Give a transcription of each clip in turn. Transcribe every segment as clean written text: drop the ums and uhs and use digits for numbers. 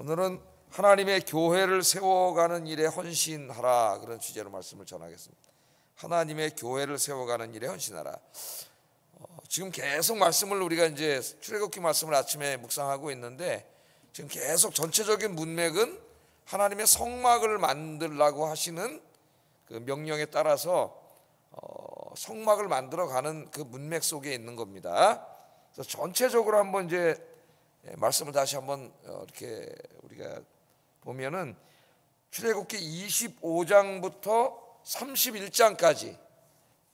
오늘은 하나님의 교회를 세워가는 일에 헌신하라, 그런 주제로 말씀을 전하겠습니다. 하나님의 교회를 세워가는 일에 헌신하라. 지금 계속 말씀을 우리가 이제 출애굽기 말씀을 아침에 묵상하고 있는데, 지금 계속 전체적인 문맥은 하나님의 성막을 만들라고 하시는 그 명령에 따라서 성막을 만들어가는 그 문맥 속에 있는 겁니다. 그래서 전체적으로 한번 이제 말씀을 다시 한번 이렇게 우리가 보면은 출애굽기 25장부터 31장까지,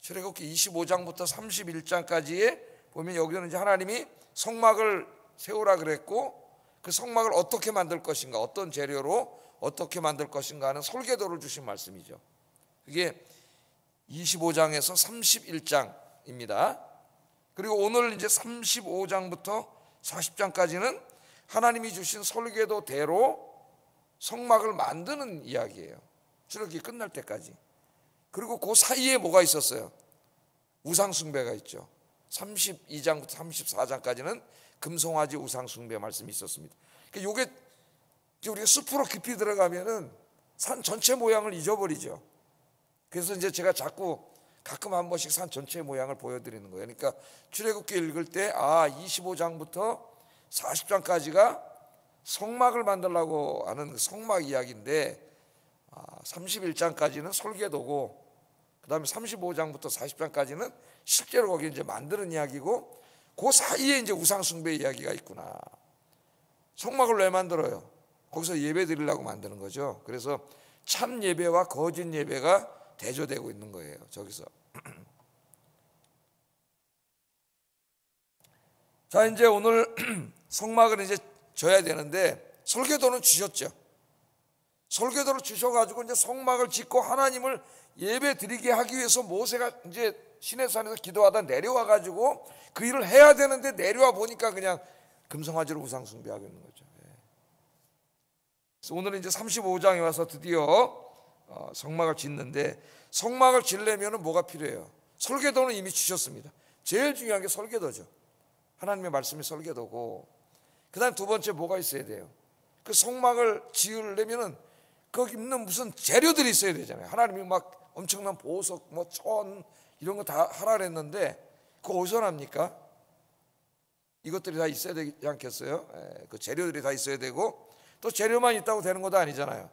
출애굽기 25장부터 31장까지에 보면 여기는 이제 하나님이 성막을 세우라 그랬고, 그 성막을 어떻게 만들 것인가, 어떤 재료로 어떻게 만들 것인가 하는 설계도를 주신 말씀이죠. 그게 25장에서 31장입니다. 그리고 오늘 이제 35장부터 40장까지는 하나님이 주신 설계도대로 성막을 만드는 이야기예요. 출애굽기 끝날 때까지. 그리고 그 사이에 뭐가 있었어요? 우상숭배가 있죠. 32장부터 34장까지는 금송아지 우상숭배 말씀이 있었습니다. 그러니까 이게 우리가 숲으로 깊이 들어가면은 산 전체 모양을 잊어버리죠. 그래서 이제 제가 자꾸 가끔 한 번씩 산 전체 모양을 보여드리는 거예요. 그러니까 출애굽기 읽을 때 25장부터 40장까지가 성막을 만들려고 하는 성막 이야기인데, 31장까지는 설계도고, 그 다음에 35장부터 40장까지는 실제로 거기 이제 만드는 이야기고, 그 사이에 이제 우상숭배 이야기가 있구나. 성막을 왜 만들어요? 거기서 예배 드리려고 만드는 거죠. 그래서 참 예배와 거짓 예배가 대조되고 있는 거예요, 저기서. 자, 이제 오늘 성막을 이제 져야 되는데, 설계도는 주셨죠. 설계도를 주셔가지고 이제 성막을 짓고 하나님을 예배 드리게 하기 위해서 모세가 이제 시내산에서 기도하다 내려와가지고 그 일을 해야 되는데, 내려와 보니까 그냥 금송아지로 우상 숭배하고 있는 거죠. 그래서 오늘은 이제 35장에 와서 드디어 성막을 짓는데, 성막을 지려면 뭐가 필요해요? 설계도는 이미 주셨습니다. 제일 중요한 게 설계도죠. 하나님의 말씀이 설계도고, 그 다음 두 번째 뭐가 있어야 돼요? 그 성막을 지으려면은 거기 있는 무슨 재료들이 있어야 되잖아요. 하나님이 막 엄청난 보석, 뭐 천 이런 거 다 하라 그랬는데, 그거 어디서 납니까? 이것들이 다 있어야 되지 않겠어요? 그 재료들이 다 있어야 되고, 또 재료만 있다고 되는 것도 아니잖아요.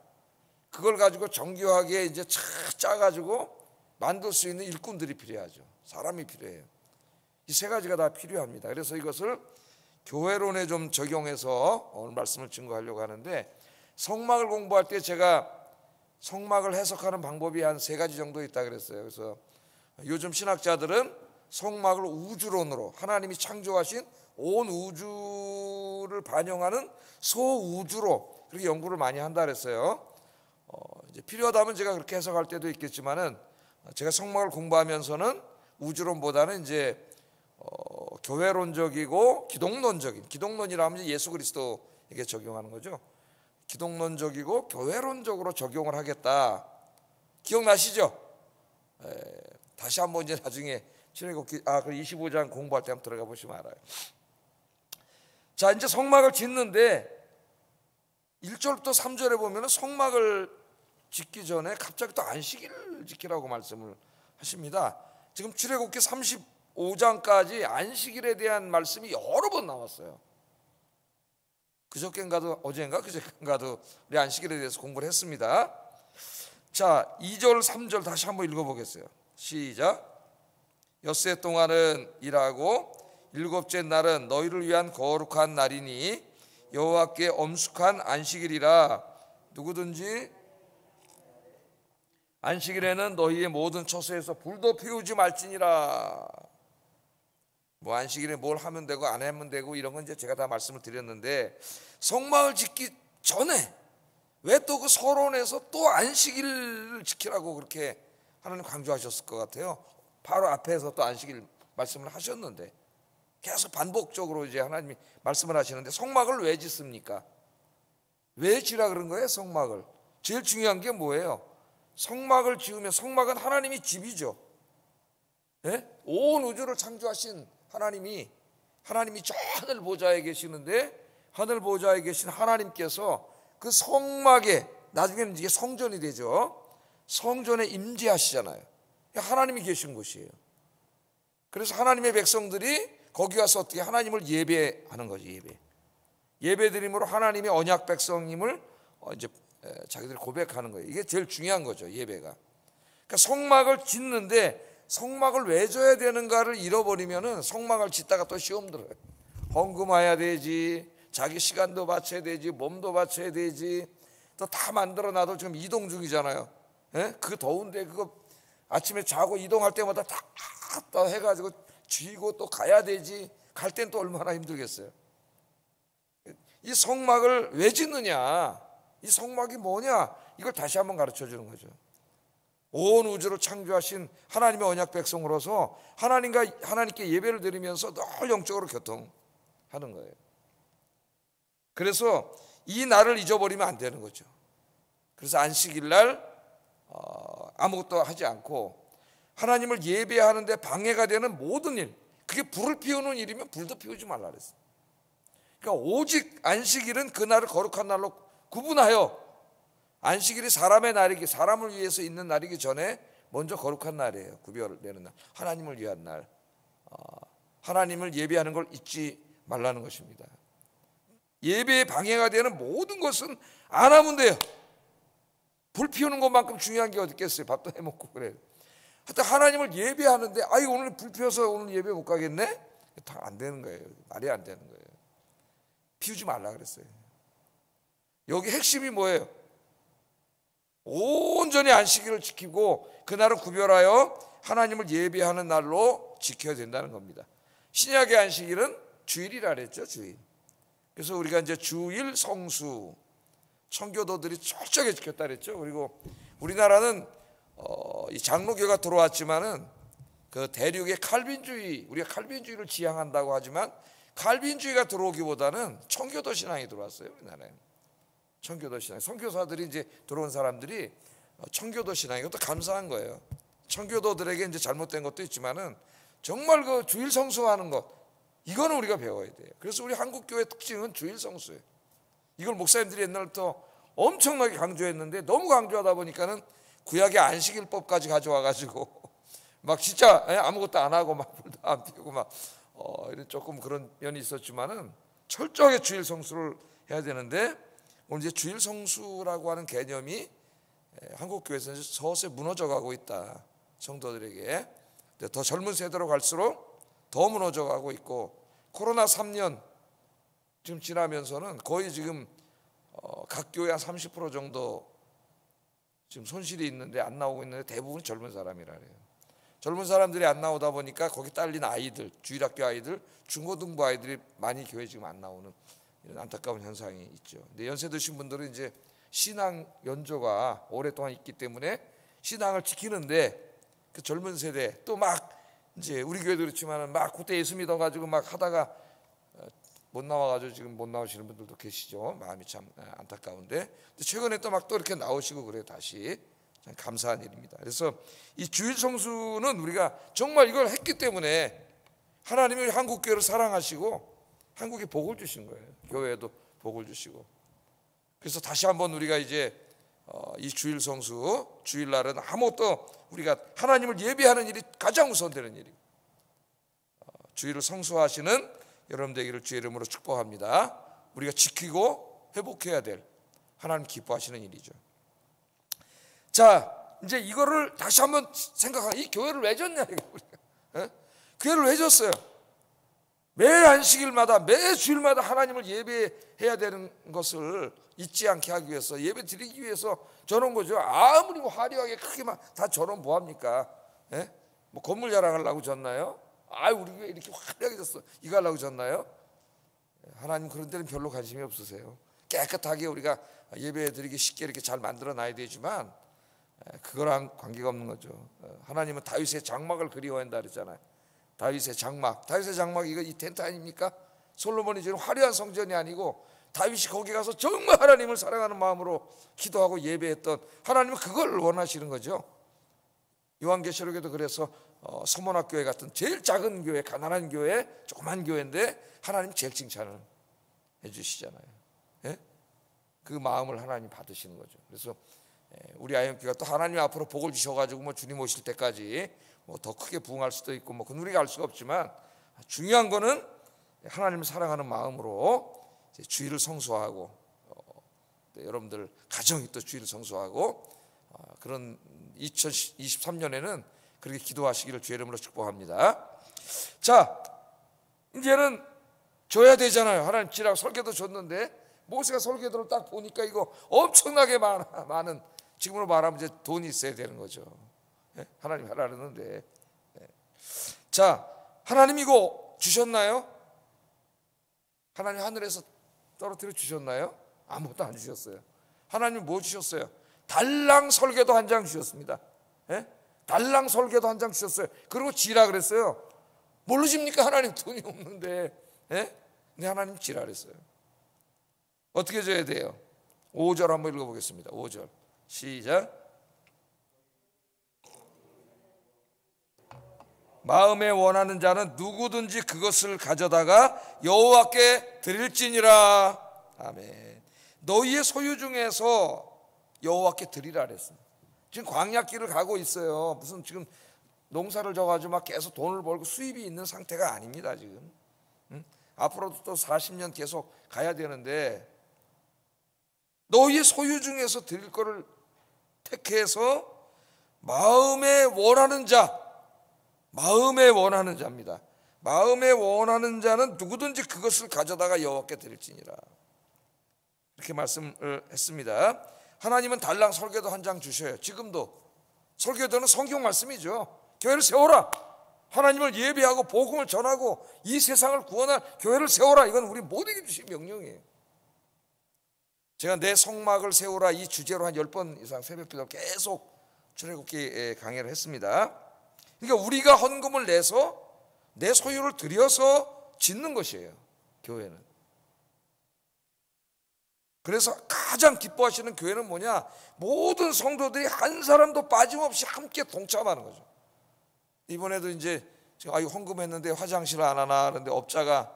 그걸 가지고 정교하게 이제 착 짜가지고 만들 수 있는 일꾼들이 필요하죠. 사람이 필요해요. 이 세 가지가 다 필요합니다. 그래서 이것을 교회론에 좀 적용해서 오늘 말씀을 증거하려고 하는데, 성막을 공부할 때 제가 성막을 해석하는 방법이 한 세 가지 정도 있다 그랬어요. 그래서 요즘 신학자들은 성막을 우주론으로, 하나님이 창조하신 온 우주를 반영하는 소우주로 그렇게 연구를 많이 한다 그랬어요. 이제 필요하다면 제가 그렇게 해석할 때도 있겠지만은, 제가 성막을 공부하면서는 우주론보다는 이제 교회론적이고 기독론적인, 기독론이라면 예수 그리스도에게 적용하는 거죠. 기독론적이고 교회론적으로 적용을 하겠다. 기억나시죠? 다시 한번 이제 나중에 출애굽기 25장 공부할 때 한번 들어가 보시면 알아요. 자, 이제 성막을 짓는데 1절부터 3절에 보면 성막을 짓기 전에 갑자기 또 안식일을 지키라고 말씀을 하십니다. 지금 출애굽기 35장까지 안식일에 대한 말씀이 여러 번 나왔어요. 그저께인가도 어제인가 그저께인가도 우리 안식일에 대해서 공부를 했습니다. 자, 2절 3절 다시 한번 읽어보겠어요. 시작. 엿새 동안은 일하고 일곱째 날은 너희를 위한 거룩한 날이니 여호와께 엄숙한 안식일이라. 누구든지 안식일에는 너희의 모든 처소에서 불도 피우지 말지니라. 뭐 안식일에 뭘 하면 되고 안 하면 되고 이런 건 이제 제가 다 말씀을 드렸는데, 성막을 짓기 전에 왜 또 그 서론에서 또 안식일을 지키라고 그렇게 하나님 강조하셨을 것 같아요. 바로 앞에서 또 안식일 말씀을 하셨는데 계속 반복적으로 이제 하나님이 말씀을 하시는데, 성막을 왜 짓습니까? 왜 지라 그런 거예요? 성막을 제일 중요한 게 뭐예요? 성막을 지으면, 성막은 하나님이 집이죠. 온 우주를 창조하신 하나님이 저 하늘 보좌에 계시는데 하늘 보좌에 계신 하나님께서 그 성막에, 나중에는 이게 성전이 되죠, 성전에 임재하시잖아요. 하나님이 계신 곳이에요. 그래서 하나님의 백성들이 거기 가서 어떻게 하나님을 예배하는 거죠. 예배드림으로 하나님의 언약 백성임을 이제 자기들이 고백하는 거예요. 이게 제일 중요한 거죠, 예배가. 그러니까 성막을 짓는데 성막을 왜 져야 되는가를 잃어버리면은 성막을 짓다가 또 시험 들어요. 헌금해야 되지, 자기 시간도 바쳐야 되지, 몸도 바쳐야 되지, 또 다 만들어 놔도 지금 이동 중이잖아요. 예? 그 더운데 그거 아침에 자고 이동할 때마다 다 해가지고 쥐고 또 가야 되지. 갈 땐 또 얼마나 힘들겠어요. 이 성막을 왜 짓느냐, 이 성막이 뭐냐, 이걸 다시 한번 가르쳐 주는 거죠. 온 우주를 창조하신 하나님의 언약 백성으로서 하나님께 예배를 드리면서 늘 영적으로 교통하는 거예요. 그래서 이 날을 잊어버리면 안 되는 거죠. 그래서 안식일 날 아무것도 하지 않고 하나님을 예배하는데 방해가 되는 모든 일, 그게 불을 피우는 일이면 불도 피우지 말라 그랬어요. 그러니까 오직 안식일은 그 날을 거룩한 날로 구분하여, 안식일이 사람의 날이기, 사람을 위해서 있는 날이기 전에 먼저 거룩한 날이에요. 구별되는 날, 하나님을 위한 날, 하나님을 예배하는 걸 잊지 말라는 것입니다. 예배에 방해가 되는 모든 것은 안 하면 돼요. 불 피우는 것만큼 중요한 게 어디 있겠어요. 밥도 해먹고 그래요. 하여튼 하나님을 예배하는데 오늘 불 피워서 오늘 예배 못 가겠네? 다 안 되는 거예요. 말이 안 되는 거예요. 피우지 말라 그랬어요. 여기 핵심이 뭐예요? 온전히 안식일을 지키고 그날을 구별하여 하나님을 예배하는 날로 지켜야 된다는 겁니다. 신약의 안식일은 주일이라 그랬죠. 주일. 그래서 우리가 이제 주일 성수, 청교도들이 철저하게 지켰다 그랬죠. 그리고 우리나라는 이 장로교가 들어왔지만은 그 대륙의 칼빈주의, 우리가 칼빈주의를 지향한다고 하지만 칼빈주의가 들어오기보다는 청교도 신앙이 들어왔어요. 우리나라에 청교도 신앙, 선교사들이 이제 들어온 사람들이 청교도 신앙, 이것도 감사한 거예요. 청교도들에게 이제 잘못된 것도 있지만은 정말 그 주일 성수하는 것, 이거는 우리가 배워야 돼요. 그래서 우리 한국 교회 특징은 주일 성수예요. 이걸 목사님들이 옛날부터 엄청나게 강조했는데 너무 강조하다 보니까는 구약의 안식일법까지 가져와 가지고 막 진짜 아무것도 안 하고 막 불도 안 피우고 막 이런 조금 그런 면이 있었지만은 철저하게 주일 성수를 해야 되는데, 오늘 이제 주일 성수라고 하는 개념이 한국 교회에서 서서히 무너져 가고 있다. 성도들에게 더 젊은 세대로 갈수록 더 무너져 가고 있고, 코로나 3년 지금 지나면서는 거의 지금 각 교회 한 30% 정도 지금 손실이 있는데, 안 나오고 있는데 대부분 젊은 사람이라 그래요. 젊은 사람들이 안 나오다 보니까 거기 딸린 아이들, 주일학교 아이들, 중고등부 아이들이 많이 교회 지금 안 나오는 이런 안타까운 현상이 있죠. 근데 연세 드신 분들은 이제 신앙 연조가 오랫동안 있기 때문에 신앙을 지키는데, 그 젊은 세대 또 막 이제 우리 교회도 그렇지만은 막 그때 예수 믿어가지고 막 하다가 못 나와가지고 지금 못 나오시는 분들도 계시죠. 마음이 참 안타까운데, 근데 최근에 또 막 또 이렇게 나오시고 그래요. 다시 참 감사한 일입니다. 그래서 이 주일 성수는 우리가 정말 이걸 했기 때문에 하나님이 한국 교회를 사랑하시고 한국에 복을 주신 거예요. 교회에도 복을 주시고. 그래서 다시 한번 우리가 이제 이 주일 성수, 주일날은 아무것도 우리가 하나님을 예배하는 일이 가장 우선되는 일이고, 주일을 성수하시는 여러분 되기를 주의 이름으로 축복합니다. 우리가 지키고 회복해야 될 하나님 기뻐하시는 일이죠. 자, 이제 이거를 다시 한번 생각하면, 이 교회를 왜 졌냐 이거 우리가. 교회를 왜 졌어요? 매 안식일마다, 매 주일마다 하나님을 예배해야 되는 것을 잊지 않게 하기 위해서, 예배 드리기 위해서 저런 거죠. 아무리 화려하게 크게 막 다 저런 뭐합니까? 뭐 건물 자랑하려고 졌나요? 우리 교회 이렇게 화려하게 졌어, 이거 하려고 졌나요? 하나님 그런 데는 별로 관심이 없으세요. 깨끗하게 우리가 예배 드리기 쉽게 이렇게 잘 만들어 놔야 되지만 그거랑 관계가 없는 거죠. 하나님은 다윗의 장막을 그리워한다 그랬잖아요. 다윗의 장막, 이거 이 텐트 아닙니까? 솔로몬이 지금 화려한 성전이 아니고 다윗이 거기 가서 정말 하나님을 사랑하는 마음으로 기도하고 예배했던, 하나님은 그걸 원하시는 거죠. 요한계시록에도 그래서 서문학교회 같은 제일 작은 교회, 가난한 교회, 조그만 교회인데 하나님 제일 칭찬을. 주시잖아요. 예? 그 마음을 하나님 받으시는 거죠. 그래서 우리 아이언교회가 또 하나님 앞으로 복을 주셔가지고 뭐 주님 오실 때까지 뭐 더 크게 부흥할 수도 있고 뭐 그건 우리가 알 수가 없지만, 중요한 거는 하나님을 사랑하는 마음으로 주일을 성수하고 여러분들 가정이 또 주일을 성수하고 그런 2023년에는 그렇게 기도하시기를 주의 이름으로 축복합니다. 자, 이제는 줘야 되잖아요. 하나님 지라고 설계도 줬는데 모세가 설계도를 딱 보니까 이거 엄청나게 많은, 지금으로 말하면 이제 돈이 있어야 되는 거죠. 하나님 하라는데, 자, 하나님 이거 주셨나요? 하나님 하늘에서 떨어뜨려 주셨나요? 아무것도 안 주셨어요. 하나님 뭐 주셨어요? 달랑 설계도 한 장 주셨습니다. 달랑 설계도 한 장 주셨어요. 그리고 지라 그랬어요. 뭘로 집니까? 하나님 돈이 없는데. 근데 하나님 지라 그랬어요. 어떻게 줘야 돼요? 5절 한번 읽어보겠습니다. 5절 시작. 마음에 원하는 자는 누구든지 그것을 가져다가 여호와께 드릴지니라. 아멘. 너희의 소유 중에서 여호와께 드리라 그랬습니다. 지금 광야길을 가고 있어요. 무슨 지금 농사를 져가지고 막 계속 돈을 벌고 수입이 있는 상태가 아닙니다. 지금 앞으로도 또 40년 계속 가야 되는데, 너희의 소유 중에서 드릴 거를 택해서 마음에 원하는 자, 마음에 원하는 자입니다. 마음에 원하는 자는 누구든지 그것을 가져다가 여호와께 드릴지니라. 이렇게 말씀을 했습니다. 하나님은 달랑 설계도 한 장 주셔요. 지금도 설계도는 성경 말씀이죠. 교회를 세워라, 하나님을 예배하고 복음을 전하고 이 세상을 구원할 교회를 세워라, 이건 우리 모두에게 주신 명령이에요. 제가 내 성막을 세우라 이 주제로 한 10번 이상 새벽기도 계속 출애굽기 강의를 했습니다. 그러니까 우리가 헌금을 내서 내 소유를 들여서 짓는 것이에요, 교회는. 그래서 가장 기뻐하시는 교회는 뭐냐? 모든 성도들이 한 사람도 빠짐없이 함께 동참하는 거죠. 이번에도 이제 제가 헌금했는데 화장실 안 하나 그런데 업자가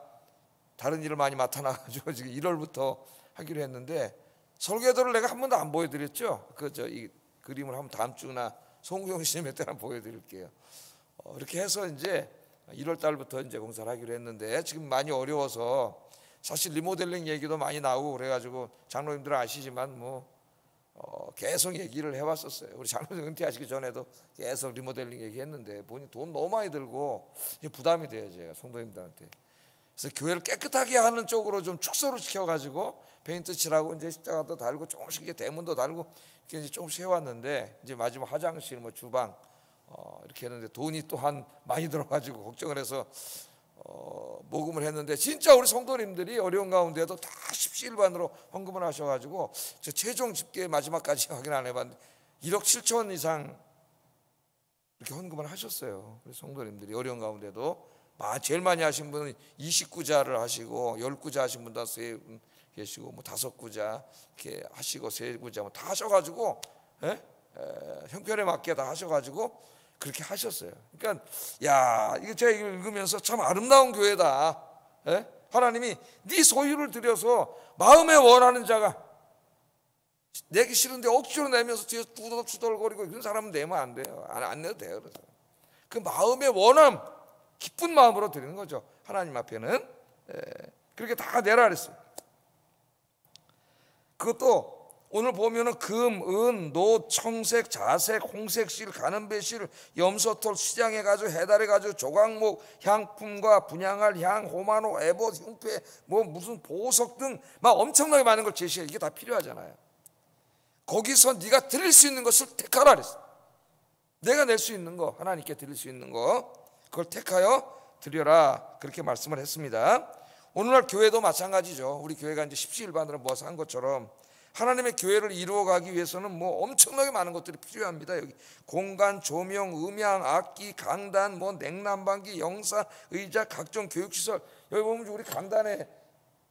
다른 일을 많이 맡아놔가지고 지금 1월부터 하기로 했는데, 설계도를 내가 한 번도 안 보여드렸죠. 이 그림을 한번 다음 주나 송구영 씨 몇 때나 보여드릴게요. 이렇게 해서 이제 1월 달부터 이제 공사를 하기로 했는데, 지금 많이 어려워서 사실 리모델링 얘기도 많이 나오고 그래가지고 장로님들은 아시지만 뭐 계속 얘기를 해왔었어요. 우리 장로님 은퇴하시기 전에도 계속 리모델링 얘기했는데 보니 돈 너무 많이 들고 부담이 돼요, 제가 성도님들한테. 그래서 교회를 깨끗하게 하는 쪽으로 좀 축소를 시켜가지고 페인트 칠하고 이제 십자가도 달고 조금씩 이제 대문도 달고 이렇게 이제 조금씩 해왔는데, 이제 마지막 화장실, 뭐 주방 이렇게 했는데 돈이 또한 많이 들어가지고 걱정을 해서 모금을 했는데, 진짜 우리 성도님들이 어려운 가운데도 다 십시일반으로 헌금을 하셔가지고 저 최종 집계 마지막까지 확인 안 해봤는데 1억 7천 이상 이렇게 헌금을 하셨어요. 우리 성도님들이 어려운 가운데도 제일 많이 하신 분은 29자를 하시고 10구자 하신 분도 계시고 뭐 5구자 이렇게 하시고 3구자 뭐 다 하셔가지고 형편에 맞게 다 하셔가지고 그렇게 하셨어요. 그러니까 이거 제가 읽으면서 참 아름다운 교회다. 하나님이 네 소유를 들여서 마음에 원하는 자가, 내기 싫은데 억지로 내면서 뒤에서 투덜투덜거리고 그런 사람은 내면 안 돼요. 안 내도 돼요. 그래서 그 마음의 원함, 기쁜 마음으로 드리는 거죠. 하나님 앞에는 그렇게 다 내라 그랬어요. 그것도 오늘 보면은 금, 은, 노, 청색, 자색, 홍색 실, 가는배 실, 염소털, 시장해 가지고 해달해 가지고 조각목, 향품과 분향할 향, 호마노, 에봇, 흉패, 뭐 무슨 보석 등 막 엄청나게 많은 걸 제시해. 이게 다 필요하잖아요. 거기서 네가 드릴 수 있는 것을 택하라 그랬어. 내가 낼 수 있는 거, 하나님께 드릴 수 있는 거, 그걸 택하여 드려라, 그렇게 말씀을 했습니다. 오늘날 교회도 마찬가지죠. 우리 교회가 이제 십시일반으로 모아서 한 것처럼 하나님의 교회를 이루어가기 위해서는 뭐 엄청나게 많은 것들이 필요합니다. 여기 공간, 조명, 음향, 악기, 강단, 뭐 냉난방기, 영사, 의자, 각종 교육시설. 여기 보면 우리 강단에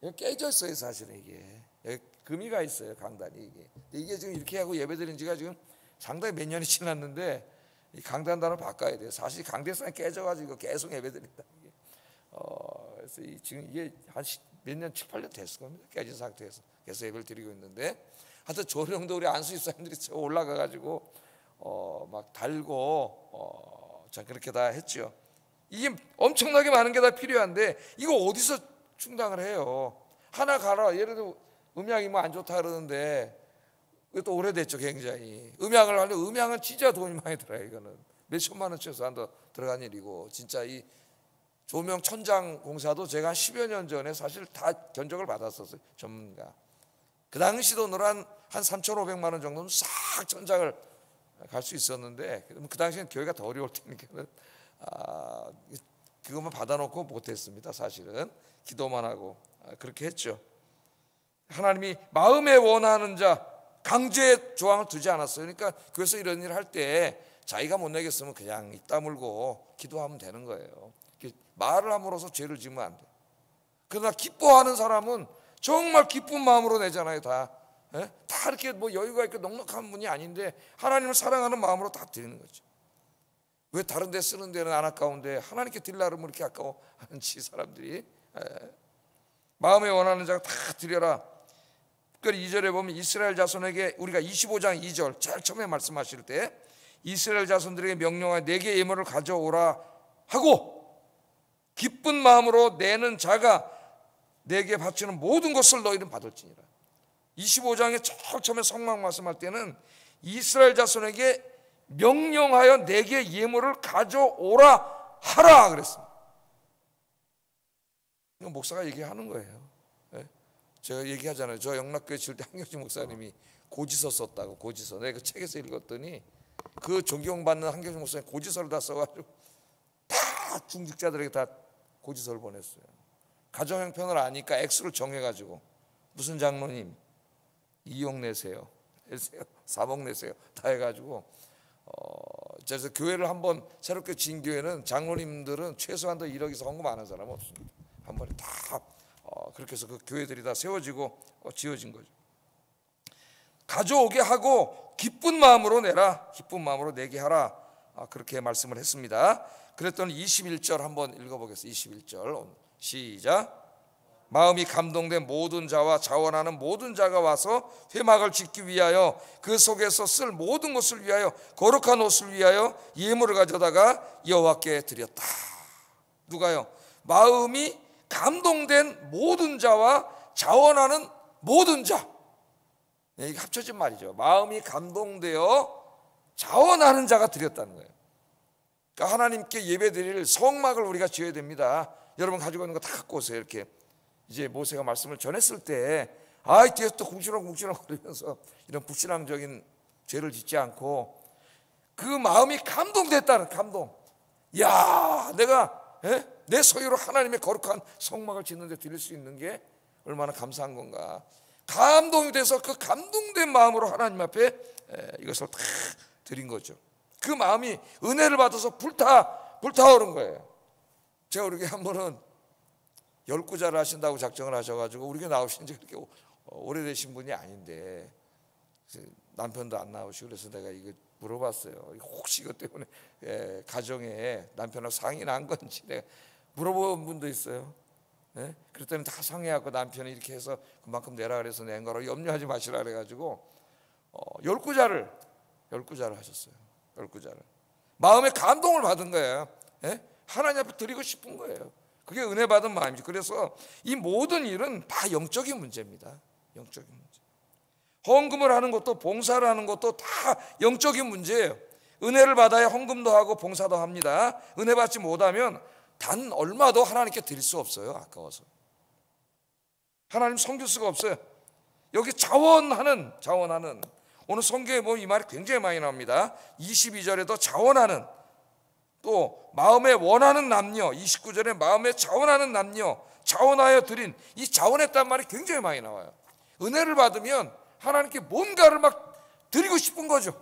여기 깨져 있어요. 사실은 이게 여기 금이가 있어요, 강단이. 이게 지금 이렇게 하고 예배드린 지가 지금 상당히 몇 년이 지났는데 이 강단단을 바꿔야 돼요. 사실 강대상이 깨져가지고 계속 예배드린다. 그래서 지금 이게 한 몇 년, 7, 8년 됐을 겁니다. 깨진 상태에서 계속 예배를 드리고 있는데, 하여튼 조령도 우리 안수 집사님들이 올라가가지고 막 달고 자 그렇게 다 했죠. 이게 엄청나게 많은 게 다 필요한데 이거 어디서 충당을 해요? 하나 가라. 예를 들어 음향이 뭐 안 좋다 그러는데 이것도 오래됐죠. 굉장히 음향을 하려면 음향은 진짜 돈이 많이 들어요. 이거는 몇 천만 원 최소한 더 들어간 일이고, 진짜 이 조명 천장 공사도 제가 한 10여 년 전에 사실 다 견적을 받았었어요. 전문가. 그 당시 돈으로 한 3,500만 원 정도는 싹 천장을 갈 수 있었는데, 그 당시엔 교회가 더 어려울 테니까는 그것만 받아놓고 못했습니다. 사실은 기도만 하고 그렇게 했죠. 하나님이 마음에 원하는 자 강제 조항을 두지 않았어요. 그러니까 교회에서 이런 일을 할 때 자기가 못 내겠으면 그냥 입 다물고 기도하면 되는 거예요. 말을 함으로써 죄를 지으면 안 돼. 그러나 기뻐하는 사람은 정말 기쁜 마음으로 내잖아요. 다 이렇게 뭐 여유가 있고 넉넉한 분이 아닌데 하나님을 사랑하는 마음으로 다 드리는 거죠. 왜 다른 데 쓰는 데는 안 아까운데 하나님께 드리려면 이렇게 아까워하는지 사람들이. 마음에 원하는 자가 다 드려라. 특별히 2절에 보면 이스라엘 자손에게, 우리가 25장 2절 제일 처음에 말씀하실 때 이스라엘 자손들에게 명령하여 내게 예물을 가져오라 하고 기쁜 마음으로 내는 자가 내게 바치는 모든 것을 너희는 받을지니라. 25장에 제일 처음에 성막 말씀할 때는 이스라엘 자손에게 명령하여 내게 예물을 가져오라 하라 그랬습니다. 이건 목사가 얘기하는 거예요. 제가 얘기하잖아요. 저 영락교회 칠 때 한경진 목사님이 고지서 썼다고. 고지서 내가 그 책에서 읽었더니 그 존경받는 한경진 목사님 고지서를 다 써가지고 다 중직자들에게 다 고지서를 보냈어요. 가정 형편을 아니까 액수를 정해가지고 무슨 장로님 2억 내세요, 3억 내세요 다 해가지고 그래서 교회를 한번 새롭게 지은 교회는 장로님들은 최소한 더 1억에서 헌금 안 한 사람은 없습니다. 한 번에 다 그렇게 해서 그 교회들이 다 세워지고 지어진 거죠. 가져오게 하고 기쁜 마음으로 내라. 기쁜 마음으로 내게 하라. 그렇게 말씀을 했습니다. 그랬더니 21절 한번 읽어보겠습니다. 21절 시작. 마음이 감동된 모든 자와 자원하는 모든 자가 와서 회막을 짓기 위하여 그 속에서 쓸 모든 것을 위하여 거룩한 옷을 위하여 예물을 가져다가 여호와께 드렸다. 누가요? 마음이 감동된 모든 자와 자원하는 모든 자. 이게 합쳐진 말이죠. 마음이 감동되어 자원하는 자가 드렸다는 거예요. 그러니까 하나님께 예배드릴 성막을 우리가 지어야 됩니다. 여러분 가지고 있는 거 다 갖고 오세요. 이렇게 이제 모세가 말씀을 전했을 때 뒤에서 또 궁시렁궁시렁 거리면서 이런 불신앙적인 죄를 짓지 않고 그 마음이 감동됐다는 감동. 야, 내가 내 소유로 하나님의 거룩한 성막을 짓는데 드릴 수 있는 게 얼마나 감사한 건가. 감동이 돼서 그 감동된 마음으로 하나님 앞에 이것을 다 드린 거죠. 그 마음이 은혜를 받아서 불타오른 거예요. 제가 우리 한 번은 열구자를 하신다고 작정을 하셔가지고 우리 교회 나오신 지 그렇게 오래되신 분이 아닌데 남편도 안 나오시고 그래서 내가 이거 물어봤어요. 혹시 이것 때문에 가정에 남편하고 상이 난 건지 내가 물어본 분도 있어요. 그랬더니 다 상의하고 남편이 이렇게 해서 그만큼 내라 그래서 낸 거라고 염려하지 마시라 그래가지고 열구자를 하셨어요. 열구자를 마음에 감동을 받은 거예요. 하나님 앞에 드리고 싶은 거예요. 그게 은혜 받은 마음이죠. 그래서 이 모든 일은 다 영적인 문제입니다. 영적인 문제. 헌금을 하는 것도 봉사를 하는 것도 다 영적인 문제예요. 은혜를 받아야 헌금도 하고 봉사도 합니다. 은혜 받지 못하면 단 얼마도 하나님께 드릴 수 없어요. 아까워서. 하나님 섬길 수가 없어요. 여기 자원하는 오늘 성경에 보면 이 말이 굉장히 많이 나옵니다. 22절에도 자원하는, 또 마음에 원하는 남녀, 29절에 마음에 자원하는 남녀, 자원하여 드린, 이 자원했단 말이 굉장히 많이 나와요. 은혜를 받으면 하나님께 뭔가를 막 드리고 싶은 거죠.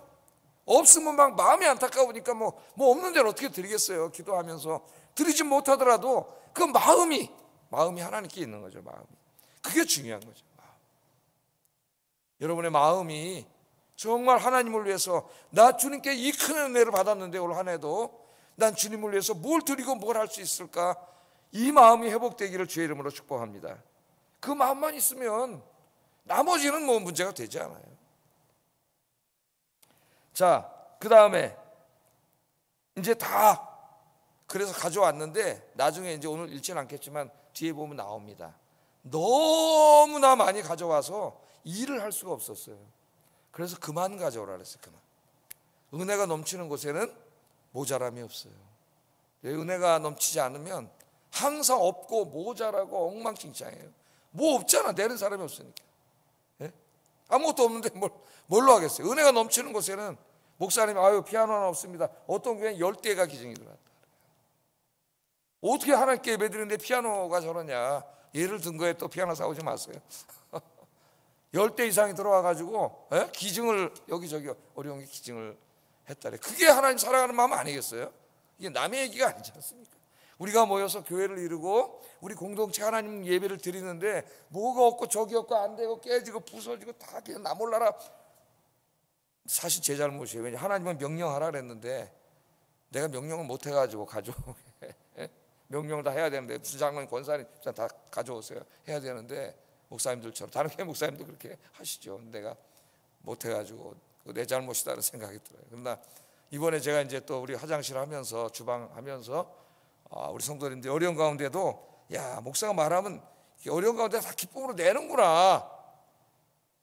없으면 막 마음이 안타까우니까 뭐 없는 데를 어떻게 드리겠어요. 기도하면서 드리지 못하더라도 그 마음이 하나님께 있는 거죠. 마음이. 그게 중요한 거죠. 여러분의 마음이 정말 하나님을 위해서, 나 주님께 이 큰 은혜를 받았는데 올 한 해도 난 주님을 위해서 뭘 드리고 뭘 할 수 있을까, 이 마음이 회복되기를 주의 이름으로 축복합니다. 그 마음만 있으면 나머지는 뭐 문제가 되지 않아요. 자, 그 다음에 이제 다 그래서 가져왔는데 나중에 이제 오늘 읽지는 않겠지만 뒤에 보면 나옵니다. 너무나 많이 가져와서 일을 할 수가 없었어요. 그래서 그만 가져오라 그랬어요. 그만. 은혜가 넘치는 곳에는 모자람이 없어요. 은혜가 넘치지 않으면 항상 없고 모자라고 엉망진창이에요. 뭐 없잖아. 내는 사람이 없으니까. 예? 아무것도 없는데 뭘로 하겠어요. 은혜가 넘치는 곳에는 목사님이 아유 피아노 하나 없습니다. 어떤 교회는 10대가 기증이 들어왔다. 어떻게 하나님께 예배드리는데 피아노가 저러냐. 예를 든 거에 또 피아노 사오지 마세요. 10대 이상이 들어와가지고 기증을 여기저기 어려운 게 기증을 했다래. 그게 하나님 사랑하는 마음 아니겠어요? 이게 남의 얘기가 아니지 않습니까? 우리가 모여서 교회를 이루고 우리 공동체 하나님 예배를 드리는데 뭐가 없고 저기 없고 안 되고 깨지고 부서지고 다 그냥 나 몰라라. 사실 제 잘못이에요. 왜냐 하나님은 명령하라 그랬는데 내가 명령을 못 해가지고 가져오게. 명령을 다 해야 되는데 무슨 장로님 권사님 다 가져오세요 해야 되는데 목사님들처럼 다른 교회 목사님도 그렇게 하시죠. 내가 못 해가지고 내 잘못이다는 생각이 들어요. 그러나 이번에 제가 이제 또 우리 화장실 하면서 주방 하면서 우리 성도님들 어려운 가운데도 야 목사가 말하면 어려운 가운데 다 기쁨으로 내는구나.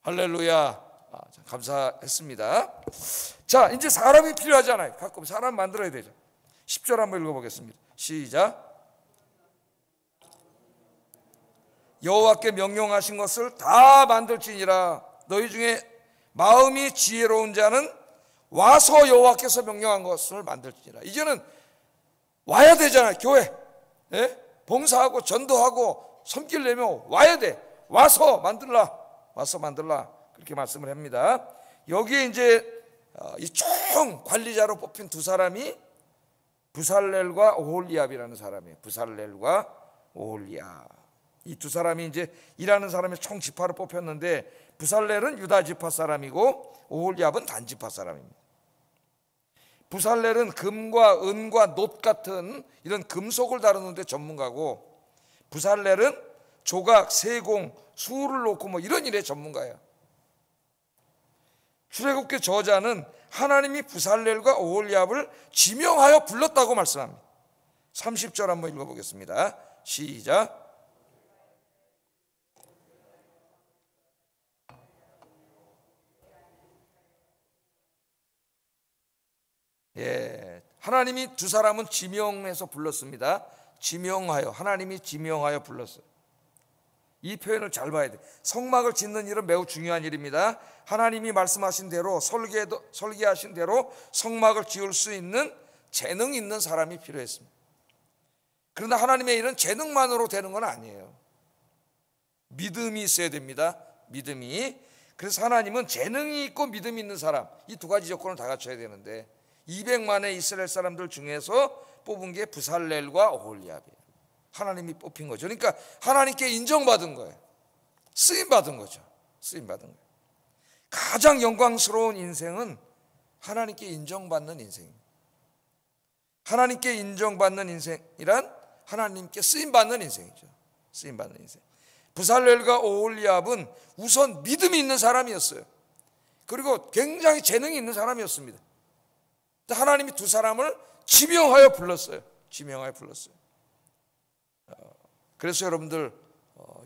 할렐루야. 감사했습니다. 자 이제 사람이 필요하잖아요. 가끔 사람 만들어야 되죠. 10절 한번 읽어보겠습니다. 시작. 여호와께 명령하신 것을 다 만들지니라. 너희 중에 마음이 지혜로운 자는 와서 여호와께서 명령한 것을 만들지니라. 이제는 와야 되잖아요. 교회 봉사하고 전도하고 섬기려면 와야 돼. 와서 만들라. 와서 만들라. 그렇게 말씀을 합니다. 여기에 이제 이 총 관리자로 뽑힌 두 사람이 부살렐과 오홀리압이라는 사람이에요. 부살렐과 오홀리압. 이 두 사람이 이제 일하는 사람의 총 지파로 뽑혔는데 부살렐은 유다 지파 사람이고 오홀리압은 단 지파 사람입니다. 부살렐은 금과 은과 놋 같은 이런 금속을 다루는데 전문가고 부살렐은 조각, 세공, 수를 놓고 뭐 이런 일에 전문가예요. 출애굽기 저자는 하나님이 부살렐과 오홀리압을 지명하여 불렀다고 말씀합니다. 30절 한번 읽어보겠습니다. 시작. 하나님이 두 사람은 지명해서 불렀습니다. 지명하여, 하나님이 지명하여 불렀어요. 이 표현을 잘 봐야 돼요. 성막을 짓는 일은 매우 중요한 일입니다. 하나님이 말씀하신 대로 설계하신 대로 성막을 지을 수 있는 재능 있는 사람이 필요했습니다. 그러나 하나님의 일은 재능만으로 되는 건 아니에요. 믿음이 있어야 됩니다. 믿음이. 그래서 하나님은 재능이 있고 믿음이 있는 사람, 이 두 가지 조건을 다 갖춰야 되는데 200만의 이스라엘 사람들 중에서 뽑은 게 부살렐과 오홀리압이에요. 하나님이 뽑힌 거죠. 그러니까 하나님께 인정받은 거예요. 쓰임받은 거죠. 쓰임받은 거예요. 가장 영광스러운 인생은 하나님께 인정받는 인생입니다. 하나님께 인정받는 인생이란 하나님께 쓰임받는 인생이죠. 쓰임받는 인생. 부살렐과 오홀리압은 우선 믿음이 있는 사람이었어요. 그리고 굉장히 재능이 있는 사람이었습니다. 하나님이 두 사람을 지명하여 불렀어요. 지명하여 불렀어요. 그래서 여러분들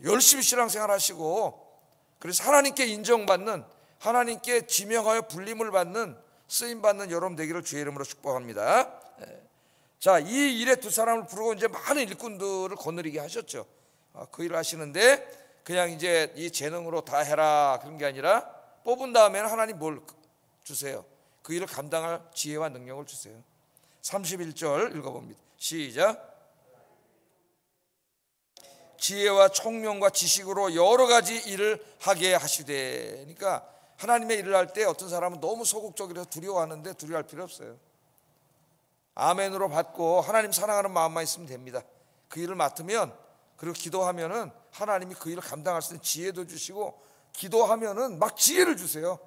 열심히 신앙생활 하시고 그래서 하나님께 인정받는 하나님께 지명하여 불림을 받는 쓰임받는 여러분 되기를 주의 이름으로 축복합니다. 자, 이 일에 두 사람을 부르고 이제 많은 일꾼들을 거느리게 하셨죠. 그 일을 하시는데 그냥 이제 이 재능으로 다 해라 그런 게 아니라 뽑은 다음에는 하나님 뭘 주세요? 그 일을 감당할 지혜와 능력을 주세요. 31절 읽어봅니다. 시작. 지혜와 총명과 지식으로 여러 가지 일을 하게 하시되. 그러니까 하나님의 일을 할 때 어떤 사람은 너무 소극적이라서 두려워하는데 두려워할 필요 없어요. 아멘으로 받고 하나님 사랑하는 마음만 있으면 됩니다. 그 일을 맡으면 그리고 기도하면은 하나님이 그 일을 감당할 수 있는 지혜도 주시고 기도하면은 막 지혜를 주세요.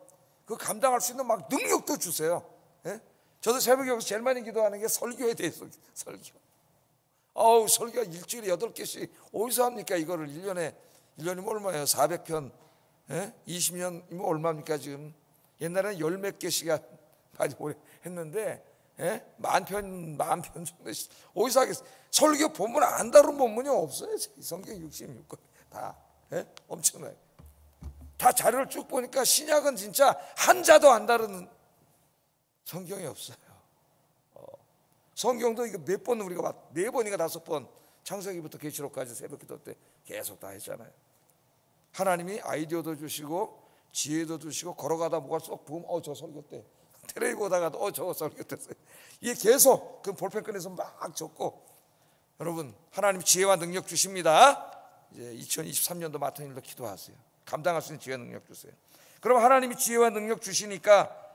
그 감당할 수 있는 막 능력도 주세요. 예? 저도 새벽에 여기서 제일 많이 기도하는 게 설교에 대해서 설교. 설교가 일주일에 8개씩 어디서 합니까? 이거를 1년에 1년이면 얼마예요? 400편. 20년이면 얼마입니까 지금? 옛날에는 열 몇 개 시간 많이 했는데, 만 편 정도. 어디서 하겠어요? 설교 본문 안 다룬 본문이 없어요. 성경 66권 다. 엄청나요. 다 자료를 쭉 보니까 신약은 진짜 한자도 안 다루는 성경이 없어요. 성경도 이거 몇 번 우리가 4번인가 5번 창세기부터 계시록까지 새벽기도 때 계속 다 했잖아요. 하나님이 아이디어도 주시고 지혜도 주시고 걸어가다 뭐가 쏙 보면 저 설교 때 테레비 보다가도 저거 설교 때 이게 계속 그 볼펜 꺼내서 막 적고. 여러분 하나님 지혜와 능력 주십니다. 이제 2023년도 맡은 일도 기도하세요. 감당할 수 있는 지혜와 능력 주세요. 그럼 하나님이 지혜와 능력 주시니까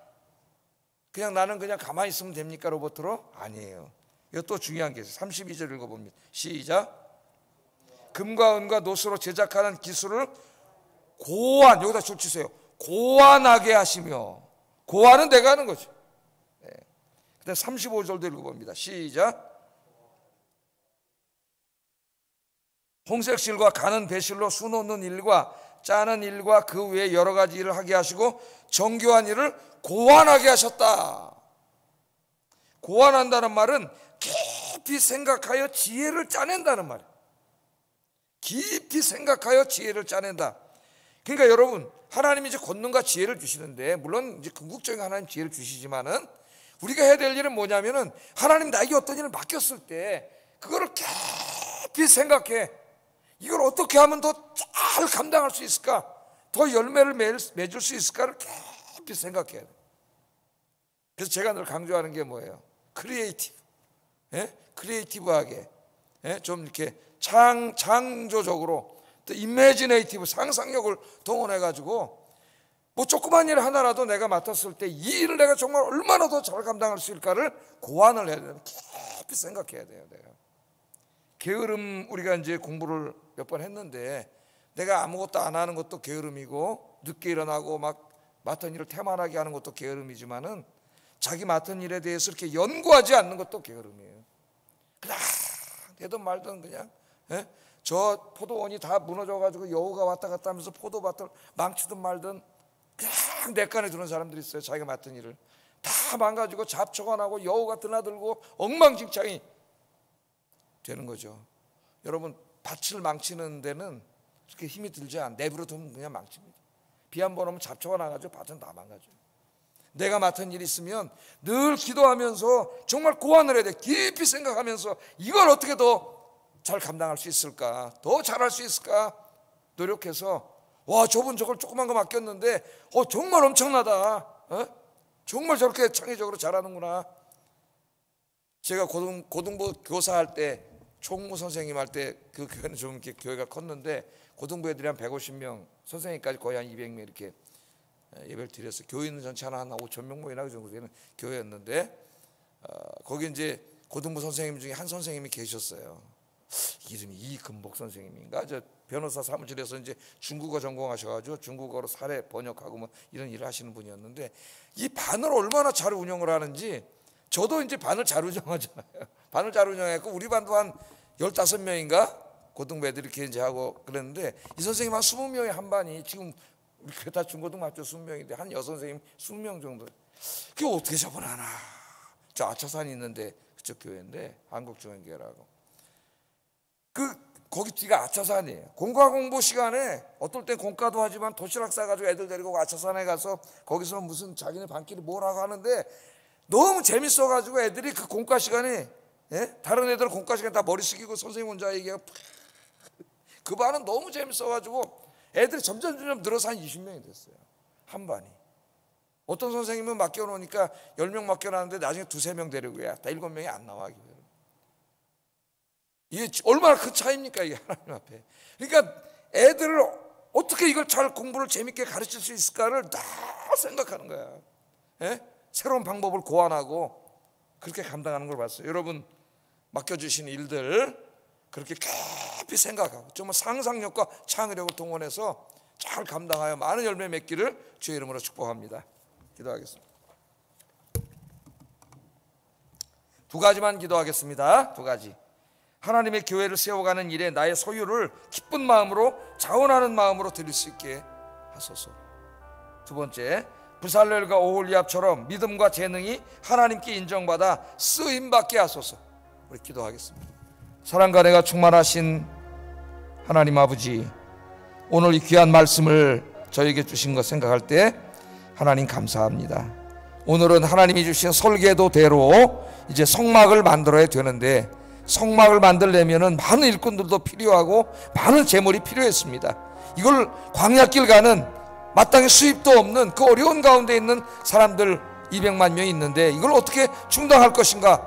그냥 나는 그냥 가만히 있으면 됩니까? 로봇으로? 아니에요. 이거 또 중요한 게 있어요. 32절 읽어봅니다. 시작. 금과 은과 노스로 제작하는 기술을 고안, 여기다 줄 치세요. 고안하게 하시며. 고안은 내가 하는 거죠. 그다음 35절도 읽어봅니다. 시작. 홍색실과 가는 배실로 수놓는 일과 짜는 일과 그 외에 여러 가지 일을 하게 하시고 정교한 일을 고안하게 하셨다. 고안한다는 말은 깊이 생각하여 지혜를 짜낸다는 말이에요. 깊이 생각하여 지혜를 짜낸다. 그러니까 여러분 하나님이 이제 권능과 지혜를 주시는데, 물론 이제 궁극적인 하나님 지혜를 주시지만은 우리가 해야 될 일은 뭐냐면은 하나님 나에게 어떤 일을 맡겼을 때 그거를 깊이 생각해. 이걸 어떻게 하면 더 잘 감당할 수 있을까? 더 열매를 맺을 수 있을까를 깊이 생각해야 돼. 그래서 제가 늘 강조하는 게 뭐예요? 크리에이티브. 크리에이티브하게. 좀 이렇게 창조적으로, 또 이매지네이티브, 상상력을 동원해가지고 뭐 조그만 일 하나라도 내가 맡았을 때 이 일을 내가 정말 얼마나 더 잘 감당할 수 있을까를 고안을 해야 돼요. 깊이 생각해야 돼요. 내가 게으름, 우리가 이제 공부를 몇 번 했는데 내가 아무것도 안 하는 것도 게으름이고 늦게 일어나고 막 맡은 일을 태만하게 하는 것도 게으름이지만은 자기 맡은 일에 대해서 이렇게 연구하지 않는 것도 게으름이에요. 그냥 되든 말든 그냥 저 포도원이 다 무너져가지고 여우가 왔다 갔다 하면서 포도밭을 망치든 말든 그냥 내 칸에 두는 사람들이 있어요. 자기가 맡은 일을 다 망가지고 잡초가 나고 여우가 드나들고 엉망진창이 되는 거죠. 여러분 밭을 망치는 데는 그렇게 힘이 들지 않아. 내버려 두면 그냥 망칩니다. 비 한 번 오면 잡초가 나가지고 밭은 다 망가져요. 내가 맡은 일이 있으면 늘 기도하면서 정말 고안을 해야 돼. 깊이 생각하면서 이걸 어떻게 더 잘 감당할 수 있을까, 더 잘할 수 있을까 노력해서, 와 저분 저걸 조그만 거 맡겼는데 정말 엄청나다. 정말 저렇게 창의적으로 잘하는구나. 제가 고등부 교사할 때, 총무 선생님 할 때, 그 교회는 좀 이렇게 교회가 컸는데 고등부 애들이 한 150명, 선생님까지 거의 한 200명 이렇게 예배를 드렸어요. 교회 있는 전체 한 5,000명 모이나 그 정도 되는 교회였는데, 거기 이제 고등부 선생님 중에 한 선생님이 계셨어요. 이름이 이금복 선생님인가? 저 변호사 사무실에서 이제 중국어 전공하셔가지고 중국어로 사례 번역하고 뭐 이런 일을 하시는 분이었는데, 이 반을 얼마나 잘 운영을 하는지, 저도 이제 반을 잘 운영하잖아요. 반을 잘 운영했고 우리 반도 한 15명인가 고등부 애들이 이렇게 이제 하고 그랬는데, 이 선생님 한 20명이 한 반이, 지금 우리 교회 다 중고등 맞죠? 20명인데 한 여선생님 20명 정도. 그게 어떻게 저번하나. 저 아차산이 있는데 그쪽 교회인데 한국중앙교회라고. 거기 뒤가 아차산이에요. 공부 시간에 어떨 땐 공과도 하지만 도시락 싸가지고 애들 데리고 아차산에 가서 거기서 무슨 자기네 반끼리 뭐라고 하는데, 너무 재밌어가지고 애들이 그 공과 시간에 다른 애들은 공과 시간에 다 머리 숙이고 선생님 혼자 얘기하고, 그 반은 너무 재밌어가지고 애들이 점점 늘어서 한 20명이 됐어요. 한 반이. 어떤 선생님은 맡겨놓으니까 10명 맡겨놨는데 나중에 2-3명 데리고 해야 다 7명이 안 나와. 이게 얼마나 큰 차이입니까 이게 하나님 앞에. 그러니까 애들을 어떻게 이걸 잘 공부를 재밌게 가르칠 수 있을까를 다 생각하는 거야. 새로운 방법을 고안하고 그렇게 감당하는 걸 봤어요. 여러분 맡겨주신 일들 그렇게 깊이 생각하고 정말 상상력과 창의력을 동원해서 잘 감당하여 많은 열매 맺기를 주의 이름으로 축복합니다. 기도하겠습니다. 2가지만 기도하겠습니다. 2가지. 하나님의 교회를 세워가는 일에 나의 소유를 기쁜 마음으로 자원하는 마음으로 드릴 수 있게 하소서. 두 번째, 부살렐과 오홀리압처럼 믿음과 재능이 하나님께 인정받아 쓰임받게 하소서. 우리 기도하겠습니다. 사랑과 은혜가 충만하신 하나님 아버지, 오늘 이 귀한 말씀을 저에게 주신 것 생각할 때 하나님 감사합니다. 오늘은 하나님이 주신 설계도대로 이제 성막을 만들어야 되는데, 성막을 만들려면 많은 일꾼들도 필요하고 많은 재물이 필요했습니다. 이걸 광야길 가는 마땅히 수입도 없는 그 어려운 가운데 있는 사람들 200만 명이 있는데 이걸 어떻게 충당할 것인가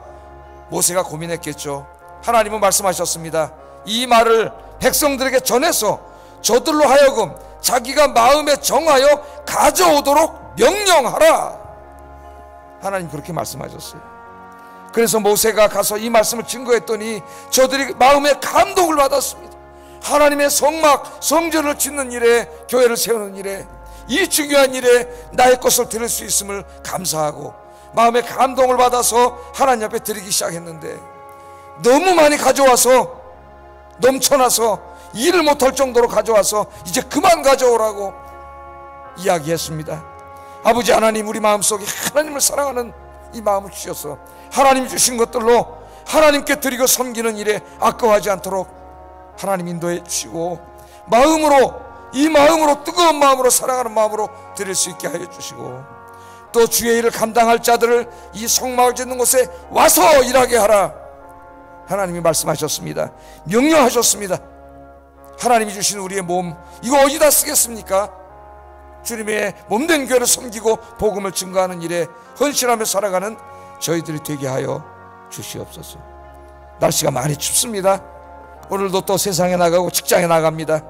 모세가 고민했겠죠. 하나님은 말씀하셨습니다. 이 말을 백성들에게 전해서 저들로 하여금 자기가 마음에 정하여 가져오도록 명령하라. 하나님 그렇게 말씀하셨어요. 그래서 모세가 가서 이 말씀을 증거했더니 저들이 마음에 감동을 받았습니다. 하나님의 성막, 성전을 짓는 일에, 교회를 세우는 일에, 이 중요한 일에 나의 것을 드릴 수 있음을 감사하고 마음에 감동을 받아서 하나님 앞에 드리기 시작했는데, 너무 많이 가져와서 넘쳐나서 일을 못할 정도로 가져와서 이제 그만 가져오라고 이야기했습니다. 아버지 하나님, 우리 마음속에 하나님을 사랑하는 이 마음을 주셔서 하나님 주신 것들로 하나님께 드리고 섬기는 일에 아까워하지 않도록 하나님 인도해 주시고, 이 마음으로 뜨거운 마음으로 사랑하는 마음으로 드릴 수 있게 하여 주시고, 또 주의 일을 감당할 자들을 이 성막을 짓는 곳에 와서 일하게 하라. 하나님이 말씀하셨습니다. 명령하셨습니다. 하나님이 주신 우리의 몸, 이거 어디다 쓰겠습니까? 주님의 몸된 교회를 섬기고 복음을 증거하는 일에 헌신하며 살아가는 저희들이 되게 하여 주시옵소서. 날씨가 많이 춥습니다. 오늘도 또 세상에 나가고 직장에 나갑니다.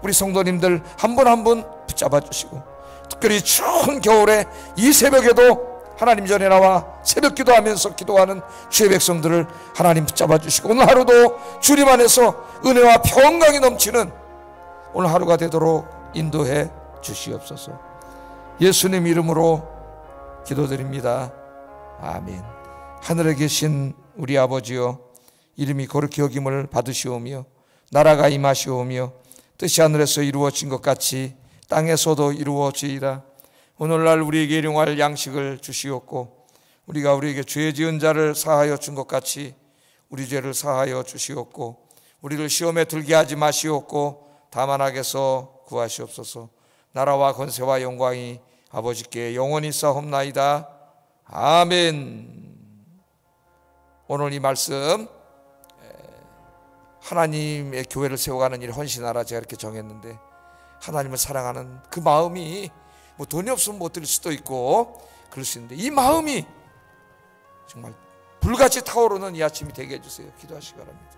우리 성도님들 한 분 한 분 붙잡아 주시고, 특별히 추운 겨울에 이 새벽에도 하나님 전에 나와 새벽 기도하면서 기도하는 주의 백성들을 하나님 붙잡아 주시고, 오늘 하루도 주님 안에서 은혜와 평강이 넘치는 오늘 하루가 되도록 인도해 주시옵소서. 예수님 이름으로 기도드립니다. 아멘. 하늘에 계신 우리 아버지여, 이름이 거룩히 여김을 받으시오며 나라가 임하시오며 뜻이 하늘에서 이루어진 것 같이 땅에서도 이루어지이다. 오늘날 우리에게 일용할 양식을 주시옵고, 우리가 우리에게 죄 지은 자를 사하여 준 것 같이 우리 죄를 사하여 주시옵고, 우리를 시험에 들게 하지 마시옵고 다만 악에서 구하시옵소서. 나라와 권세와 영광이 아버지께 영원히 싸움나이다. 아멘. 오늘 이 말씀, 하나님의 교회를 세워가는 일에 헌신하라, 제가 이렇게 정했는데, 하나님을 사랑하는 그 마음이 뭐 돈이 없으면 못 드릴 수도 있고 그럴 수 있는데, 이 마음이 정말 불같이 타오르는 이 아침이 되게 해주세요. 기도하시기 바랍니다.